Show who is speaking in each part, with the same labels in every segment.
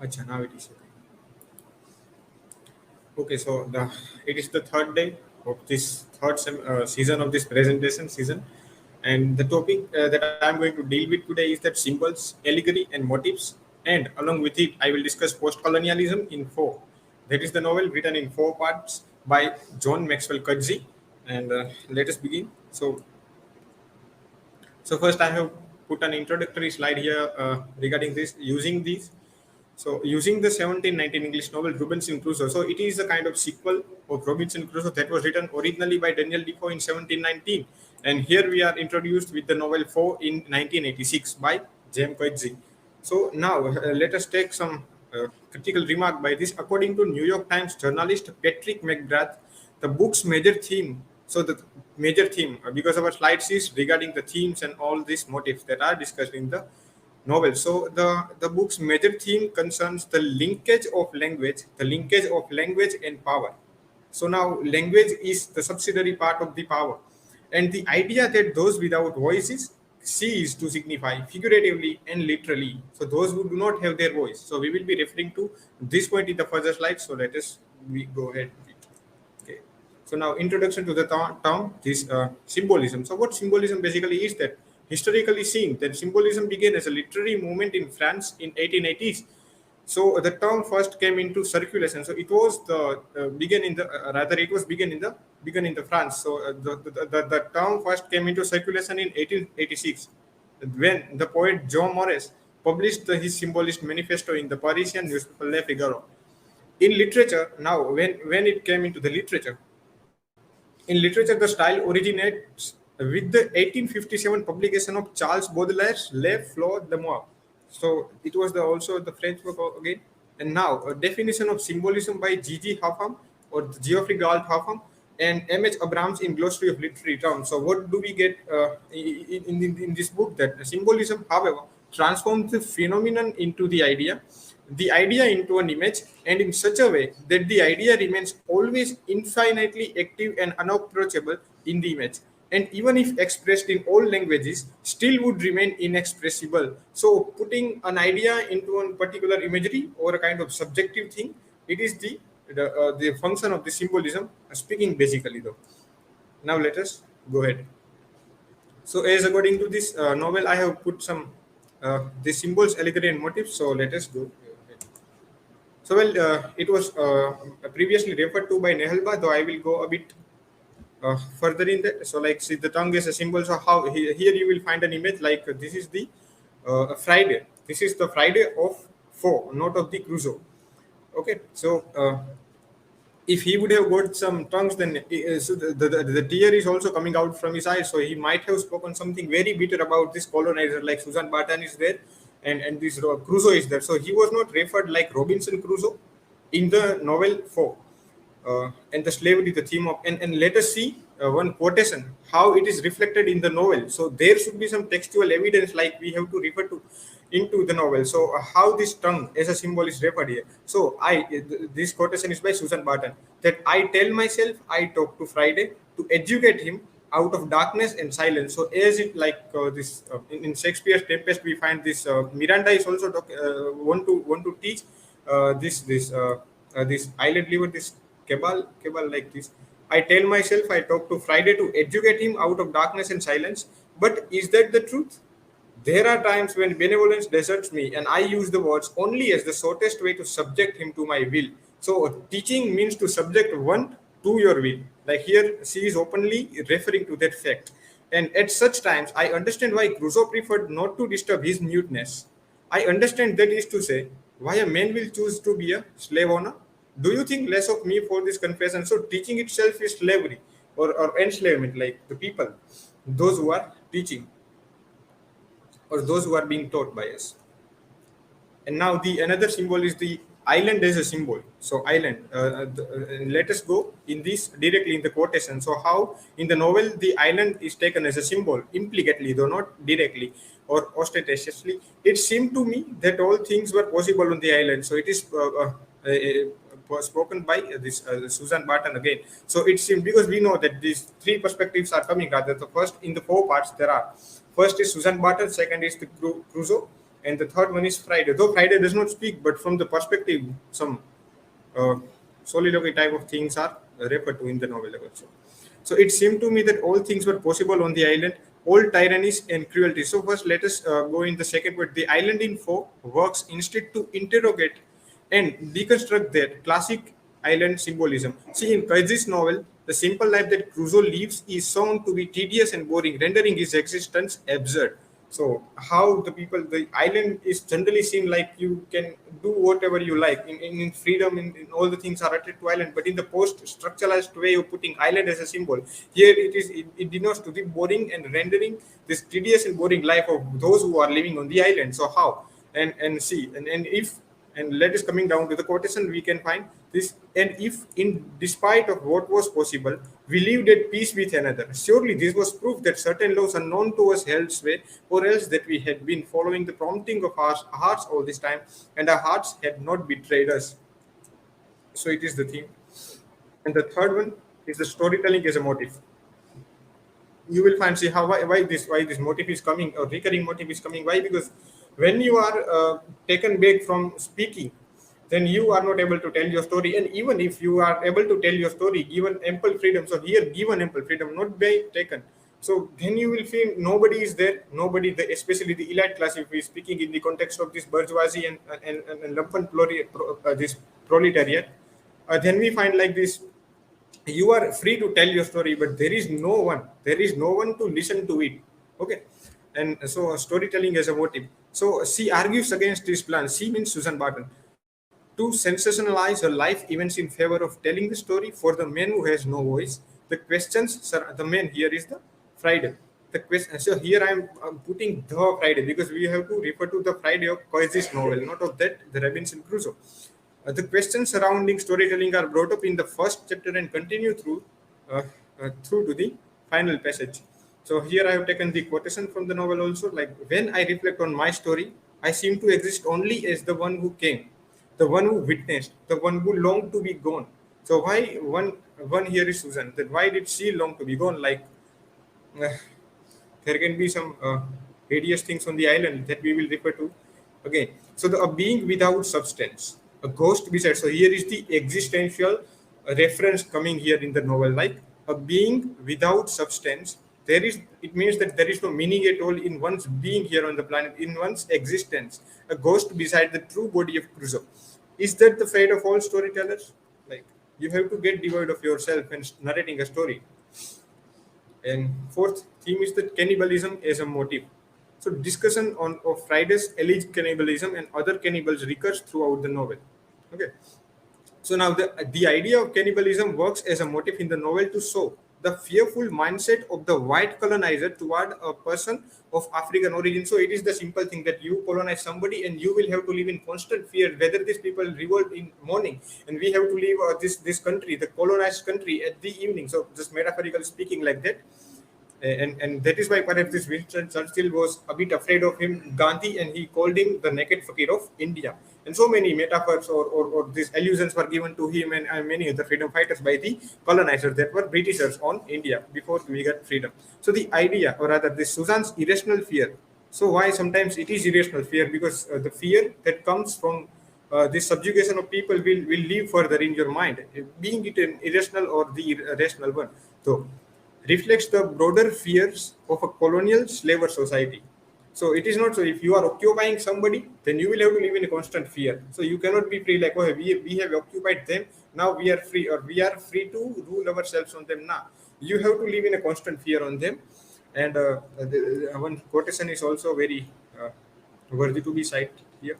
Speaker 1: Acha, now it is okay. Okay, so it is the third day of this season of this presentation season, and the topic that I am going to deal with today is that symbols, allegory, and motifs, and along with it, I will discuss post-colonialism in four. That is the novel written in four parts by John Maxwell Coetzee, and let us begin. So first, I have put an introductory slide here regarding this using these. So, using the 1719 English novel Robinson Crusoe, so it is a kind of sequel of Robinson Crusoe that was written originally by Daniel Defoe in 1719, and here we are introduced with the novel 4 in 1986 by James Coetzee. So now let us take some critical remark by this. According to New York Times journalist Patrick McGrath, the book's major theme. So the major theme, because our slides is regarding the themes and all these motifs that are discussed in the novel. So the book's major theme concerns the linkage of language and power. So now language is the subsidiary part of the power, and the idea that those without voices cease to signify figuratively and literally. So those who do not have their voice. So we will be referring to this point in the further slide. So let us we go ahead. Okay. So now introduction to the term this symbolism. So what symbolism basically is that historically seen that symbolism began as a literary movement in France in 1880s. So the term first came into circulation. So it was the began in the rather it was began in the France. So the term first came into circulation in 1886 when the poet Jean Maurice published his symbolist manifesto in the Parisian newspaper Le Figaro. In literature, now when it came into the literature, in literature, the style originates with the 1857 publication of Charles Baudelaire's Les Fleurs d'amour. So it was also the French book again. And now a definition of symbolism by G.G. Hoffman or Geoffrey Galt Hoffman and M.H. Abrams in Glossary of Literary Terms. So what do we get in this book? That symbolism, however, transforms the phenomenon into the idea into an image, and in such a way that the idea remains always infinitely active and unapproachable in the image, and even if expressed in all languages still would remain inexpressible. So putting an idea into a particular imagery or a kind of subjective thing, it is the function of the symbolism, speaking basically though. Now let us go ahead. So as according to this novel, I have put some the symbols, allegory, and motifs. So let us go. So well, it was previously referred to by Nehalba, though I will go a bit further in that. So like, see, the tongue is a symbol. So how here you will find an image like this is the Friday. This is the Friday of 4, not of the Crusoe. Okay, so if he would have got some tongues, then so the tear is also coming out from his eyes. So he might have spoken something very bitter about this colonizer, like Susan Barton is there, and this Crusoe is there. So he was not referred like Robinson Crusoe in the novel 4. And the slavery, the theme of, and let us see one quotation, how it is reflected in the novel. So there should be some textual evidence, like we have to refer to into the novel. So how this tongue as a symbol is referred here. So this quotation is by Susan Barton, that I tell myself I talk to Friday to educate him out of darkness and silence. So as it like this in Shakespeare's Tempest, we find this Miranda is also want to teach this island liver, this cabal like this. I tell myself I talk to Friday to educate him out of darkness and silence. But is that the truth? There are times when benevolence deserts me, and I use the words only as the shortest way to subject him to my will. So teaching means to subject one to your will. Like here, she is openly referring to that fact. And at such times, I understand why Crusoe preferred not to disturb his muteness. I understand, that is to say, why a man will choose to be a slave owner. Do you think less of me for this confession? So teaching itself is slavery or enslavement, like the people, those who are teaching or those who are being taught by us. And now the another symbol is the island as a symbol. So island, let us go in this directly in the quotation. So how in the novel the island is taken as a symbol implicitly, though not directly or ostentatiously. It seemed to me that all things were possible on the island. So it is spoken by this Susan Barton again. So it seems, because we know that these three perspectives are coming rather. The first in the four parts there are. First is Susan Barton, second is the Crusoe, and the third one is Friday. Though Friday does not speak, but from the perspective, some uh, soliloquy type of things are referred to in the novel also. So it seemed to me that all things were possible on the island, all tyrannies and cruelty. So first, let us go in the second word. The island info works instead to interrogate and deconstruct that classic island symbolism. See, in Coetzee's novel, the simple life that Crusoe lives is shown to be tedious and boring, rendering his existence absurd. So, how the people, the island is generally seen like you can do whatever you like in freedom, in all the things are related to island. But in the post-structuralist way of putting island as a symbol, here it denotes to the boring and rendering this tedious and boring life of those who are living on the island. So, how? And see, and if and let us coming down to the quotation, we can find this. And if, in despite of what was possible, we lived at peace with another, surely this was proof that certain laws unknown to us held sway, or else that we had been following the prompting of our hearts all this time, and our hearts had not betrayed us. So it is the theme. And the third one is the storytelling as a motive. You will find, see how why this motive is coming, or recurring motive is coming. Why? Because when you are taken back from speaking, then you are not able to tell your story. And even if you are able to tell your story, given ample freedom, so here given ample freedom, not by taken, so then you will feel nobody is there, nobody, especially the elite class, if we are speaking in the context of this bourgeoisie and lumpen this proletariat, then we find like this. You are free to tell your story, but there is no one to listen to it. Okay. And so storytelling as a motive. So she argues against this plan. She means Susan Barton, to sensationalize her life events in favor of telling the story for the man who has no voice. The questions, sir, the man here is the Friday. The question. So here I am putting the Friday because we have to refer to the Friday of Coetzee's novel, not of that the Robinson Crusoe. The questions surrounding storytelling are brought up in the first chapter and continue through to the final passage. So here I have taken the quotation from the novel also. Like, when I reflect on my story, I seem to exist only as the one who came, the one who witnessed, the one who longed to be gone. So why one here is Susan? That why did she long to be gone? Like, uh, there can be some hideous things on the island that we will refer to. Okay, so a being without substance, a ghost beside. So here is the existential reference coming here in the novel. Like, a being without substance, it means that there is no meaning at all in one's being here on the planet, in one's existence. A ghost beside the true body of Crusoe. Is that the fate of all storytellers? Like, you have to get devoid of yourself and narrating a story. And fourth theme is that cannibalism as a motive. So discussion on of Friday's alleged cannibalism and other cannibals recurs throughout the novel. Okay. So now the idea of cannibalism works as a motive in the novel to show the fearful mindset of the white colonizer toward a person of African origin. So it is the simple thing that you colonize somebody and you will have to live in constant fear whether these people revolt in morning, and we have to leave this country, the colonized country, at the evening. So just metaphorical speaking like that. And that is why perhaps this Winston Churchill was a bit afraid of him, Gandhi, and he called him the naked fakir of India. And so many metaphors or these allusions were given to him and many other freedom fighters by the colonizers that were Britishers on India before we got freedom. So the idea, or rather this Susan's irrational fear. So why sometimes it is irrational fear? Because the fear that comes from this subjugation of people will live further in your mind, being it an irrational or the rational one. So reflects the broader fears of a colonial slaver society. So it is not so if you are occupying somebody, then you will have to live in a constant fear. So you cannot be free like, oh, we have occupied them, now we are free, or we are free to rule ourselves on them now. You have to live in a constant fear on them. And one quotation is also very worthy to be cited here.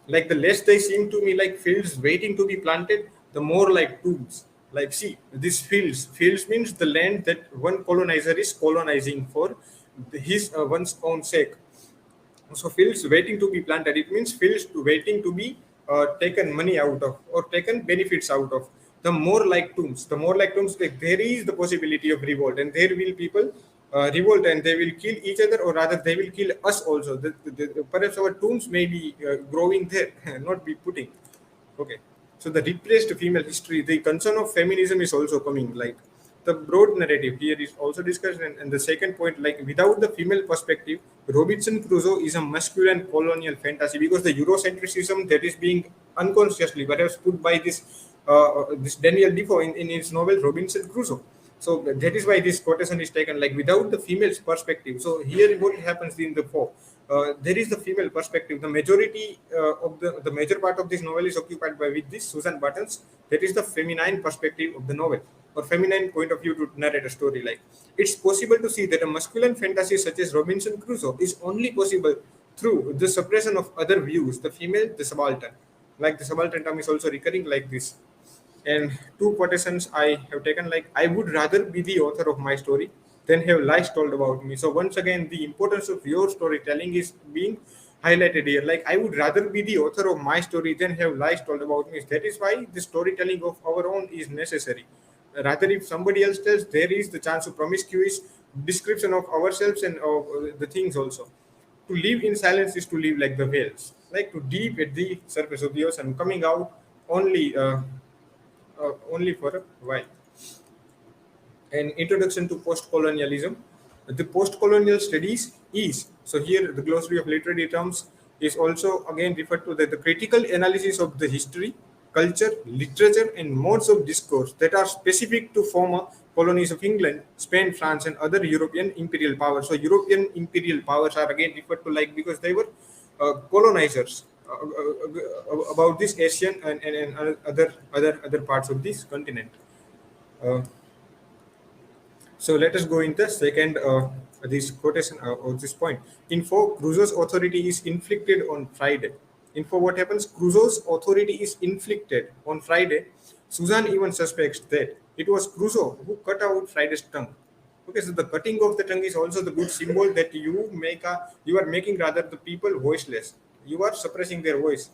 Speaker 1: Like, the less they seem to me like fields waiting to be planted, the more like tombs. Like, see, this fields means the land that one colonizer is colonizing for his one's own sake. So fields waiting to be planted, it means fields waiting to be taken money out of or taken benefits out of. The more like tombs, like, there is the possibility of revolt, and there will people revolt and they will kill each other, or rather they will kill us also. Perhaps our tombs may be growing there, not be putting. Okay. So the repressed female history, the concern of feminism is also coming. Like, the broad narrative here is also discussed. And the second point, like without the female perspective, Robinson Crusoe is a masculine colonial fantasy, because the Eurocentrism that is being unconsciously perhaps put by this Daniel Defoe in his novel Robinson Crusoe. So that is why this quotation is taken, like without the female's perspective. So here what happens in the four, there is the female perspective. The majority of the major part of this novel is occupied by with this Susan Buttons. That is the feminine perspective of the novel, or feminine point of view to narrate a story. Like it's possible to see that a masculine fantasy such as Robinson Crusoe is only possible through the suppression of other views, the female, the subaltern. Like the subaltern term is also recurring like this. And two quotations I have taken, like I would rather be the author of my story than have lies told about me. So once again, the importance of your storytelling is being highlighted here. Like I would rather be the author of my story than have lies told about me. That is why the storytelling of our own is necessary. Rather, if somebody else tells, there is the chance of promiscuous description of ourselves and of the things also. To live in silence is to live like the whales, like to deep at the surface of the ocean, coming out only only for a while. An introduction to post-colonialism. The post-colonial studies is, so here the glossary of literary terms is also again referred to, that the critical analysis of the history, culture, literature, and modes of discourse that are specific to former colonies of England, Spain, France, and other European imperial powers. So European imperial powers are again referred to, like because they were colonizers about this Asian and other parts of this continent. Uh, so let us go in the second this quotation of this point. Info, Crusoe's authority is inflicted on Friday. Info, what happens? Crusoe's authority is inflicted on Friday. Susan even suspects that it was Crusoe who cut out Friday's tongue. Okay, so the cutting of the tongue is also the good symbol that you are making rather the people voiceless. You are suppressing their voice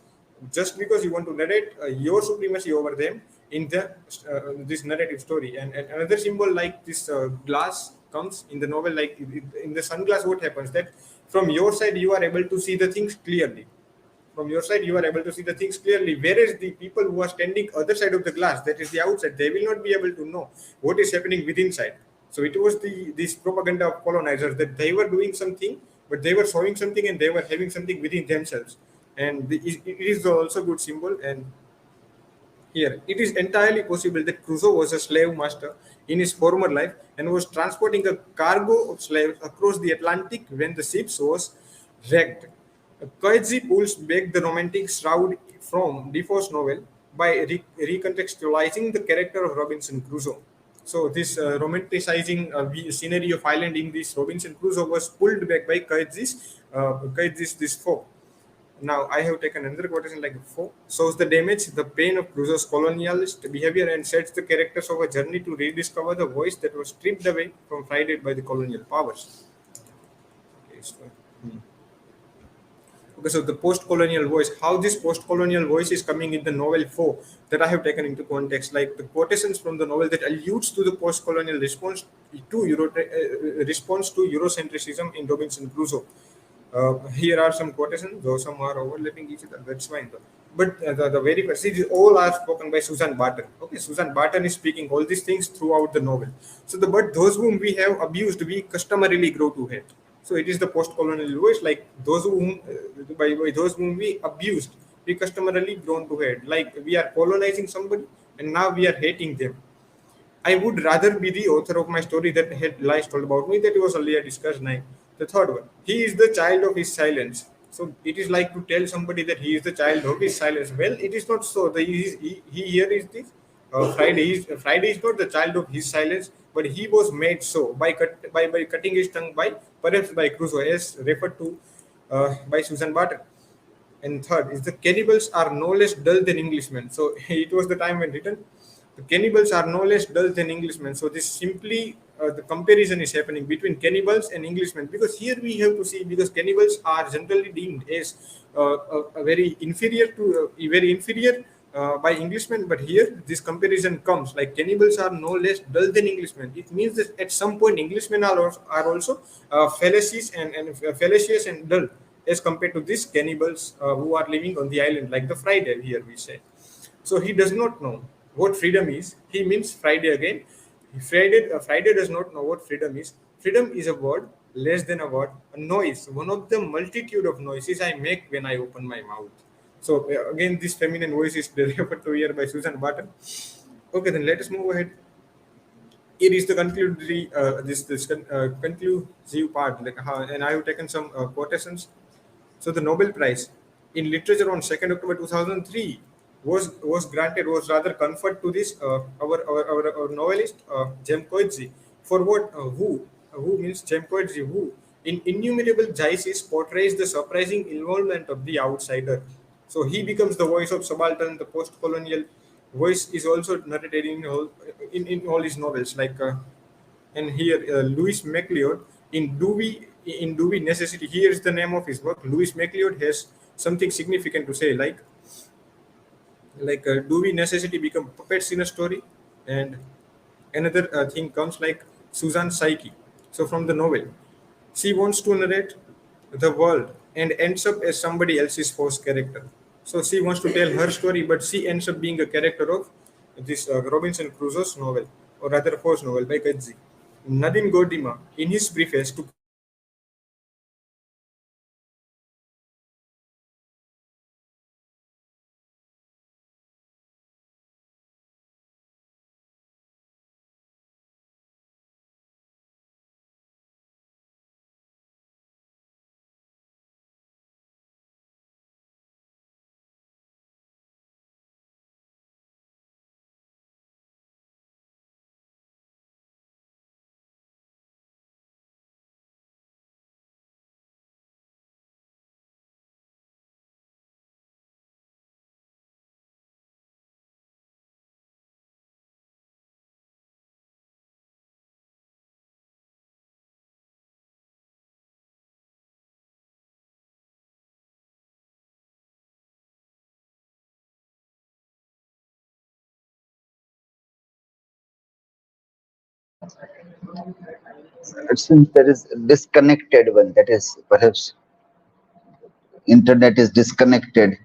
Speaker 1: just because you want to narrate your supremacy over them in this narrative story. And another symbol like this glass comes in the novel, like in the sunglass. What happens that from your side you are able to see the things clearly. From your side you are able to see the things clearly, whereas the people who are standing other side of the glass, that is the outside, they will not be able to know what is happening within side. So it was this propaganda of colonizers that they were doing something, but they were showing something and they were having something within themselves. And it is also good symbol. And here it is entirely possible that Crusoe was a slave master in his former life and was transporting a cargo of slaves across the Atlantic when the ship was wrecked. Coetzee pulls back the romantic shroud from Defoe's novel by recontextualizing the character of Robinson Crusoe. So this romanticizing scenery of Ireland in this Robinson Crusoe was pulled back by Coetzee's this foe. Now I have taken another quotation like foe shows the damage, the pain of Crusoe's colonialist behavior and sets the characters of a journey to rediscover the voice that was stripped away from Friday by the colonial powers. Okay, so the post-colonial voice, how this post-colonial voice is coming in the novel 4 that I have taken into context, like the quotations from the novel that alludes to the post-colonial response to Eurocentrism in Robinson Crusoe. Here are some quotations, though some are overlapping each other, that's fine though. But the very first, these all are spoken by Susan Barton. Okay, Susan Barton is speaking all these things throughout the novel. So but those whom we have abused, we customarily grow to hate. So it is the post-colonial voice, like those whom by those whom we abused, we customarily grown to hate. Like we are colonizing somebody and now we are hating them. I would rather be the author of my story that had lies told about me. That was earlier discussed. Now, the third one, he is the child of his silence. So it is like to tell somebody that he is the child of his silence. Well, it is not so. He here is this Friday is not the child of his silence, but he was made so by cutting his tongue perhaps by Crusoe, as referred to by Susan Barton. And third is the cannibals are no less dull than Englishmen. So it was the time when written. The cannibals are no less dull than Englishmen. So this simply the comparison is happening between cannibals and Englishmen, because here we have to see, because cannibals are generally deemed as a very inferior by Englishmen, but here this comparison comes like cannibals are no less dull than Englishmen. It means that at some point Englishmen are also fallacious and dull as compared to these cannibals who are living on the island, like the Friday here we say. So he does not know what freedom is. He means Friday again. Friday does not know what freedom is. Freedom is a word, less than a word, a noise, one of the multitude of noises I make when I open my mouth. So again, this feminine voice is referred to here by Susan Barton. Okay, then let us move ahead. It is the conclusive part, and I have taken some quotations. So the Nobel Prize in Literature on 2nd October 2003 was granted, was rather conferred to this our novelist Jem Coetzee for what who means Jem Coetzee, who in innumerable gises portrays the surprising involvement of the outsider. So he becomes the voice of subaltern. The post-colonial voice is also narrated in all his novels, and here Louis MacLeod in Do We Necessity. Here is the name of his work. Louis MacLeod has something significant to say, do we necessity become puppets in a story? And another thing comes like Susan Psyche. So from the novel, she wants to narrate the world and ends up as somebody else's forced character. So she wants to tell her story, but she ends up being a character of this Robinson Crusoe's novel, or rather forced novel by Coetzee. Nadine Gordimer, in his preface to
Speaker 2: It seems there is a disconnected one. That is perhaps internet is disconnected.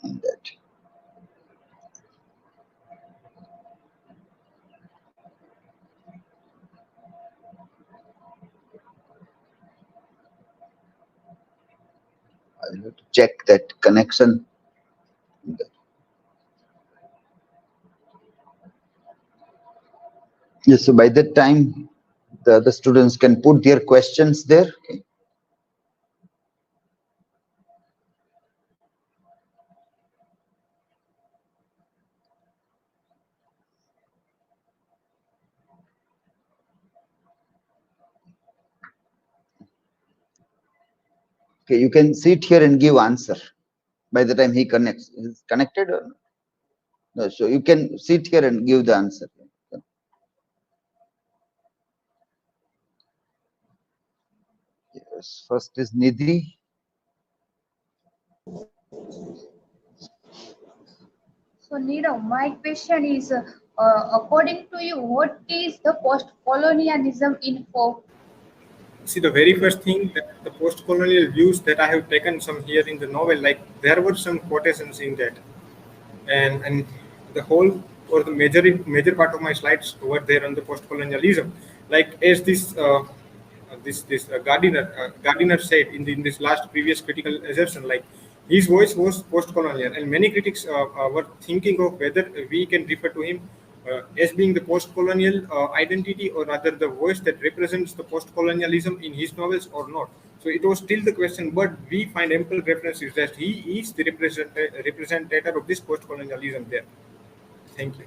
Speaker 2: In that. I'll have to check that connection. Yes, so by that time, the other students can put their questions there. Okay. Okay, you can sit here and give answer by the time he connects. Is connected or not? No, so you can sit here and give the answer. Yes, first is Nidhi.
Speaker 3: So, Nirav, my question is, according to you, what is the post-colonialism in folk?
Speaker 1: see the very first thing that the post-colonial views that I have taken some here in the novel, like there were some quotations in that, and the whole or the major part of my slides were there on the post-colonialism, like as this Gardiner said in this last previous critical assertion, like his voice was post-colonial, and many critics were thinking of whether we can refer to him as being the post-colonial identity, or rather the voice that represents the post-colonialism in his novels or not. So it was still the question, but we find ample references that he is the representative of this post-colonialism there. Thank you.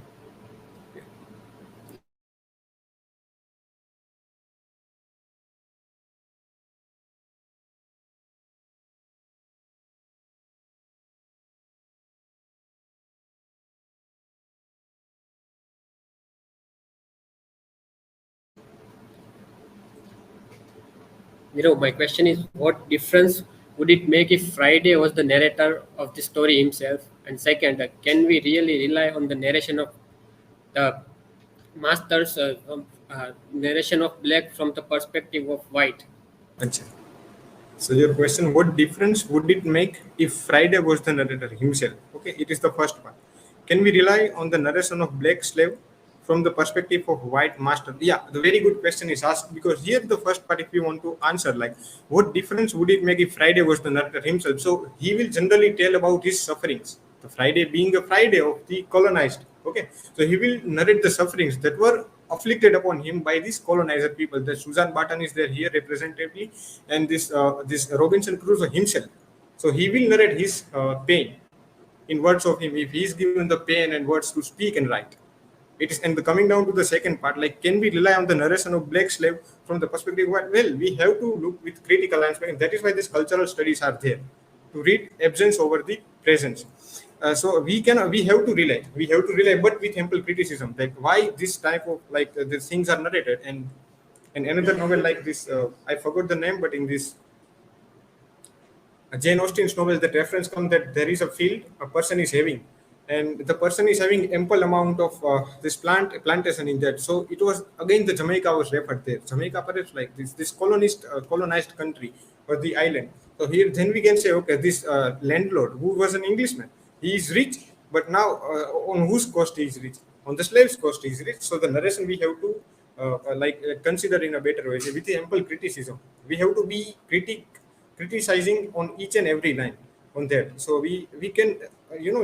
Speaker 4: My question is, what difference would it make if Friday was the narrator of the story himself? And second, can we really rely on the narration of the master's narration of black from the perspective of white?
Speaker 1: Acha. So your question, what difference would it make if Friday was the narrator himself? Okay, it is the first one. Can we rely on the narration of black slave from the perspective of white master. Yeah, the very good question is asked, because here the first part, if you want to answer, like, what difference would it make if Friday was the narrator himself? So he will generally tell about his sufferings. The Friday being a Friday of the colonized. Okay, so he will narrate the sufferings that were afflicted upon him by these colonizer people. The Susan Barton is there here representatively, and this Robinson Crusoe himself. So he will narrate his pain in words of him, if he is given the pen and words to speak and write. It is, and the coming down to the second part, like, can we rely on the narration of black slave from the perspective? Well, we have to look with critical aspect, and that is why these cultural studies are there, to read absence over the presence. So we have to rely, but with ample criticism, like why this type of, like, the things are narrated. And another novel like this, I forgot the name, but in this Jane Austen's novel, that reference comes that there is a field a person is having, and the person is having ample amount of this plantation in that. So it was again the Jamaica was referred there. Jamaica, perhaps, like this colonized country or the island. So here then we can say, okay, this landlord who was an Englishman, he is rich, but now on whose cost he is rich? On the slave's cost he is rich. So the narration we have to consider in a better way with the ample criticism. We have to be criticizing on each and every line on that. So we can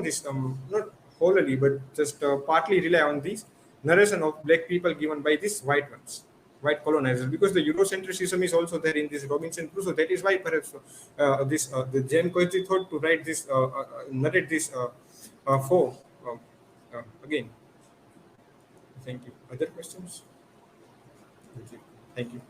Speaker 1: this not wholly but just partly rely on this narration of black people given by these white colonizers, because the Eurocentrism is also there in this Robinson Crusoe. That is why perhaps the Jane Coetzee thought to write this narrate this for again. Thank you. Other questions? Thank you.